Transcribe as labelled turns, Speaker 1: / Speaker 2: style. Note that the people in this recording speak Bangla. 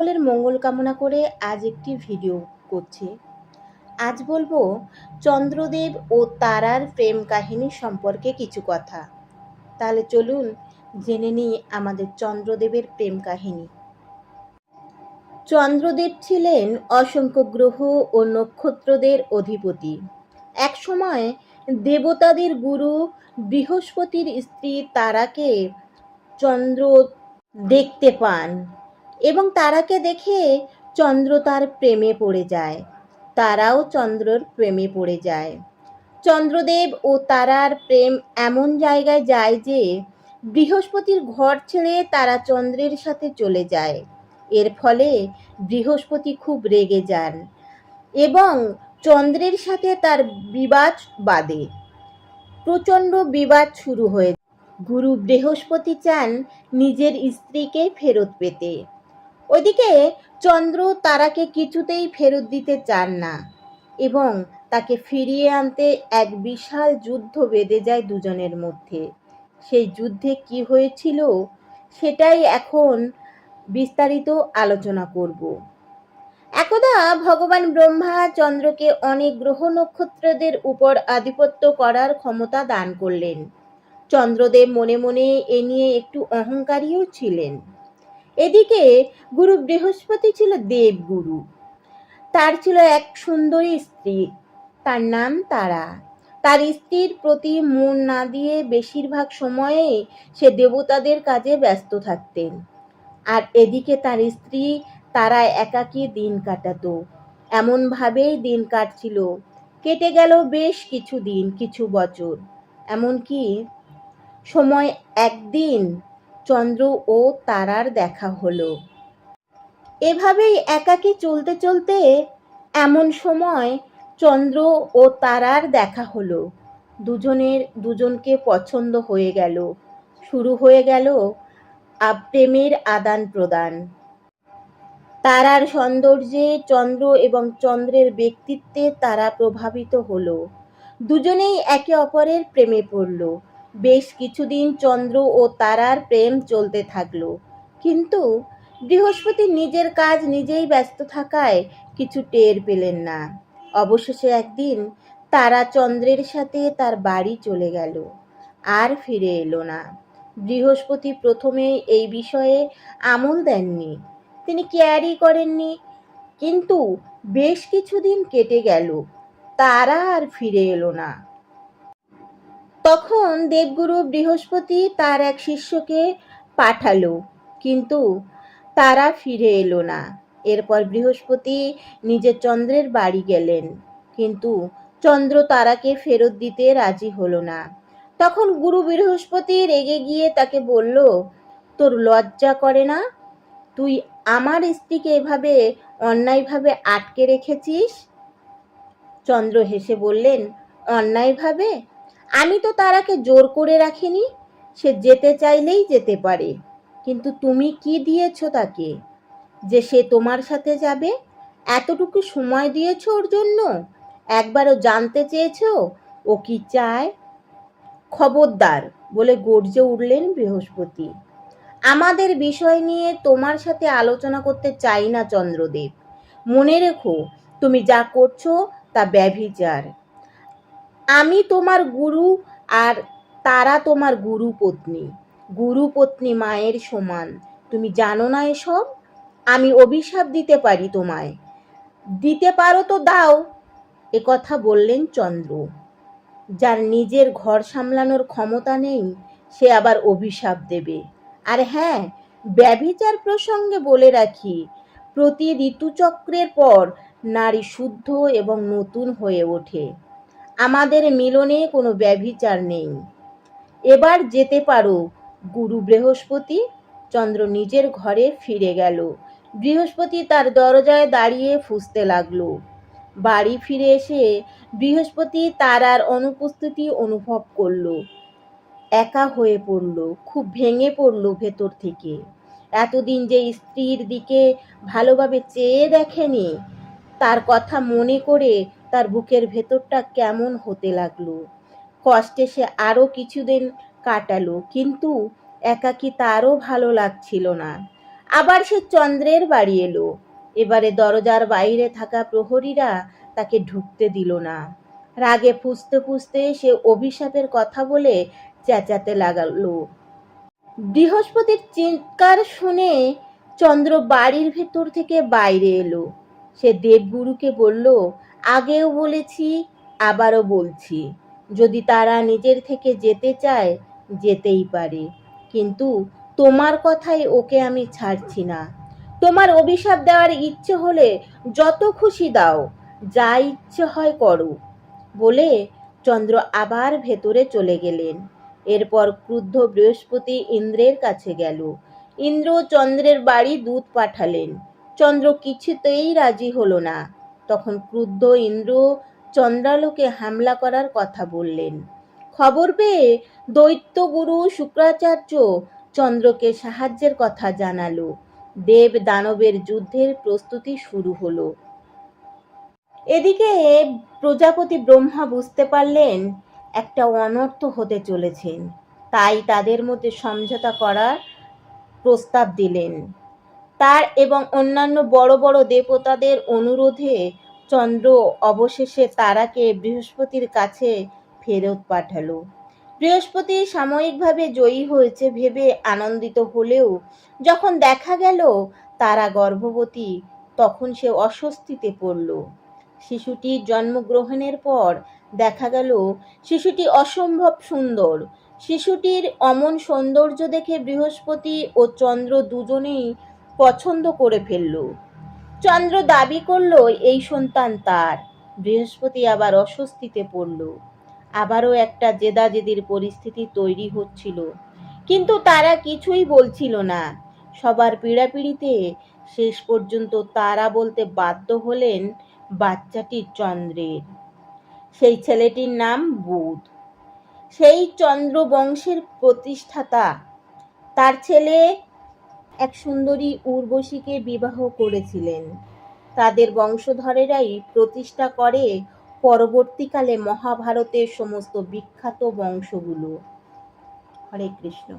Speaker 1: সকলের মঙ্গল কামনা করে আজ একটি ভিডিও করছি। আজ বলবো চন্দ্রদেব ও তারার প্রেম কাহিনী সম্পর্কে কিছু কথা। তাহলে চলুন জেনে নিই আমাদের চন্দ্রদেবের প্রেম কাহিনী। চন্দ্রদেব ছিলেন অসংখ্য গ্রহ ও নক্ষত্রদের অধিপতি। একসময় দেবতাদের গুরু বৃহস্পতির স্ত্রী তারাকে চন্দ্র দেখতে পান এবং তারাকে দেখে চন্দ্র তার প্রেমে পড়ে যায়। তারাও চন্দ্রর প্রেমে পড়ে যায়। চন্দ্রদেব ও তারার প্রেম এমন জায়গায় যায় যে বৃহস্পতির ঘর ছেড়ে তারা চন্দ্রের সাথে চলে যায়। এর ফলে বৃহস্পতি খুব রেগে যান এবং চন্দ্রের সাথে তার বিবাদ বাধে। প্রচণ্ড বিবাদ শুরু হয়ে গুরু বৃহস্পতি চান নিজের স্ত্রীকে ফেরত পেতে। ওইদিকে চন্দ্র তারাকে কিছুতেই ফেরত দিতে চান না এবং তাকে ফিরিয়ে আনতে এক বিশাল যুদ্ধ বেঁধে যায় দুজনের মধ্যে। সেই যুদ্ধে কি হয়েছিল সেটাই এখন বিস্তারিত আলোচনা করব। একদা ভগবান ব্রহ্মা চন্দ্রকে অনেক গ্রহ নক্ষত্রদের উপর আধিপত্য করার ক্ষমতা দান করলেন। চন্দ্রদেব মনে মনে এ নিয়ে একটু অহংকারীও ছিলেন। এদিকে গুরু বৃহস্পতি ছিল দেবগুরু। তার ছিল এক সুন্দরী স্ত্রী, তার নাম তারা। তার স্ত্রীর প্রতি মন না দিয়ে বেশিরভাগ সময়ে সে দেবতাদের কাজে ব্যস্ত থাকতেন। আর এদিকে তার স্ত্রী তারা একাকী দিন কাটাতো। এমনভাবেই দিন কাটছিল। কেটে গেল বেশ কিছু দিন, কিছু বছর। এমনকি সময় একদিন চন্দ্র ও তারার দেখা হলো। এভাবেই একাকী চলতে চলতে এমন সময় চন্দ্র ও তারার দেখা হলো। দুজনকে পছন্দ হয়ে গেল। শুরু হয়ে গেল প্রেমের আদান প্রদান। তারার সৌন্দর্যে চন্দ্র এবং চন্দ্রের ব্যক্তিত্বে তারা প্রভাবিত হলো। দুজনেই একে অপরের প্রেমে পড়ল। বেশ কিছুদিন চন্দ্র ও তারার প্রেম চলতে থাকলো, কিন্তু বৃহস্পতি নিজের কাজ নিজেই ব্যস্ত থাকায় কিছু টের পেলেন না। অবশেষে একদিন তারা চন্দ্রের সাথে তার বাড়ি চলে গেল, আর ফিরে এলো না। বৃহস্পতি প্রথমে এই বিষয়ে আমল দেননি, তিনি কেয়ারই করেননি। কিন্তু বেশ কিছুদিন কেটে গেল, তারা আর ফিরে এলো না। তখন দেবগুরু বৃহস্পতি তার এক শিষ্যকে পাঠালো, কিন্তু তারা ফিরে এলো না। এরপর বৃহস্পতি নিজে চন্দ্রের বাড়ি গেলেন, কিন্তু চন্দ্র তারাকে ফেরত দিতে রাজি হলো না। তখন গুরু বৃহস্পতি রেগে গিয়ে তাকে বলল, তোর লজ্জা করে না? তুই আমার স্ত্রীকে এভাবে অন্যায়ভাবে আটকে রেখেছিস? চন্দ্র হেসে বললেন, অন্যায়ভাবে? আমি তো তারাকে জোর করে রাখিনি, সে যেতে চাইলেই যেতে পারে। কিন্তু তুমি কি দিয়েছ তাকে যে সে তোমার সাথে যাবে? এতটুকু সময় দিয়েছ ওর জন্য? একবারও জানতে চেয়েছ ও কি চায়? খবরদার, বলে গর্জে উঠলেন বৃহস্পতি। আমাদের বিষয় নিয়ে তোমার সাথে আলোচনা করতে চাই না চন্দ্রদেব। মনে রেখো, তুমি যা করছো তা ব্যভিচার। আমি তোমার গুরু, আর তারা তোমার গুরু পত্নী। গুরু পত্নী মায়ের সমান। তুমি জানো না এসব? আমি অভিশাপ দিতে পারি তোমায়। দিতে পারো তো দাও। একথা বললেন চন্দ্র। যার নিজের ঘর সামলানোর ক্ষমতা নেই, সে আবার অভিশাপ দেবে? আর হ্যাঁ, ব্যভিচার প্রসঙ্গে বলে রাখি, প্রতি ঋতুচক্রের পর নারী শুদ্ধ এবং নতুন হয়ে ওঠে। আমাদের মিলনে কোনো ব্যভিচার নেই। এবার যেতে পারো গুরু বৃহস্পতি। চন্দ্র নিজের ঘরে ফিরে গেল। বৃহস্পতি তার দরজায় দাঁড়িয়ে ফুঁসতে লাগলো। বাড়ি ফিরে এসে বৃহস্পতি তারার অনুপস্থিতি অনুভব করলো। একা হয়ে পড়ল, খুব ভেঙে পড়ল ভেতর থেকে। এতদিন যে স্ত্রীর দিকে ভালোভাবে চেয়ে দেখেনি, তার কথা মনে করে তার বুকের ভেতরটা কেমন হতে লাগলো। কষ্টে সে আরও কিছুদিন কাটালো, কিন্তু একাকী তারও ভালো লাগছিল না। আবার সে চন্দ্রের বাড়ি এলো। এবারে দরজার বাইরে থাকা প্রহরীরা তাকে ঢুকতে দিল না। রাগে ফুঁসতে ফুঁসতে সে অভিশাপের কথা বলে চেঁচাতে লাগলো। বৃহস্পতির চিৎকার শুনে চন্দ্র বাড়ির ভেতর থেকে বাইরে এলো। সে দেবগুরুকে বলল, আগেও বলেছি, আবারও বলছি, যদি তারা নিজের থেকে যেতে চায় যেতেই পারে, কিন্তু তোমার কথায় ওকে আমি ছাড়ছি না। তোমার অভিশাপ দেওয়ার ইচ্ছে হলে যত খুশি দাও, যা ইচ্ছে হয় করো। বলে চন্দ্র আবার ভেতরে চলে গেলেন। এরপর ক্রুদ্ধ বৃহস্পতি ইন্দ্রের কাছে গেল। ইন্দ্র চন্দ্রের বাড়ি দূত পাঠালেন। চন্দ্র কিছুতেই রাজি হলো না। তখন ক্রুদ্ধ ইন্দ্র চন্দ্রালোকে হামলা করার কথা বললেন। খবর পেয়ে দৈত্যগুরু শুক্রাচার্য চন্দ্রকে সাহায্যের কথা জানালো। দেব দানবের যুদ্ধের প্রস্তুতি শুরু হলো। এদিকে প্রজাপতি ব্রহ্মা বুঝতে পারলেন একটা অনর্থ হতে চলেছেন, তাই তাদের মধ্যে সমঝোতা করার প্রস্তাব দিলেন। তার এবং অন্যান্য বড় বড় দেবতাদের অনুরোধে চন্দ্র অবশেষে তারাকে বৃহস্পতির কাছে ফেরত পাঠালো। বৃহস্পতি সাময়িকভাবে জয়ী হয়েছে ভেবে আনন্দিত হলেও যখন দেখা গেল তারা গর্ভবতী, তখন সে অস্বস্তিতে পড়ল। শিশুটির জন্মগ্রহণের পর দেখা গেল শিশুটি অসম্ভব সুন্দর। শিশুটির অমন সৌন্দর্য দেখে বৃহস্পতি ও চন্দ্র দুজনেই পছন্দ করে ফেলল। চন্দ্র দাবি করল এই সন্তান তার। বৃহস্পতি আবার অস্বস্তিতে পড়ল। আবারও একটা জেদাজেদির পরিস্থিতি তৈরি হচ্ছিল, কিন্তু তারা কিছুই বলছিল না। সবার পীড়াপিড়িতে শেষ পর্যন্ত তারা বলতে বাধ্য হলেন বাচ্চাটি চন্দ্রের। সেই ছেলেটির নাম বুধ। সেই চন্দ্র বংশের প্রতিষ্ঠাতা। তার ছেলে এক সুন্দরী উর্বশীকে বিবাহ করেছিলেন। তাদের বংশধরেরাই প্রতিষ্ঠা করে পরবর্তীকালে মহাভারতের সমস্ত বিখ্যাত বংশগুলো। হরে কৃষ্ণ।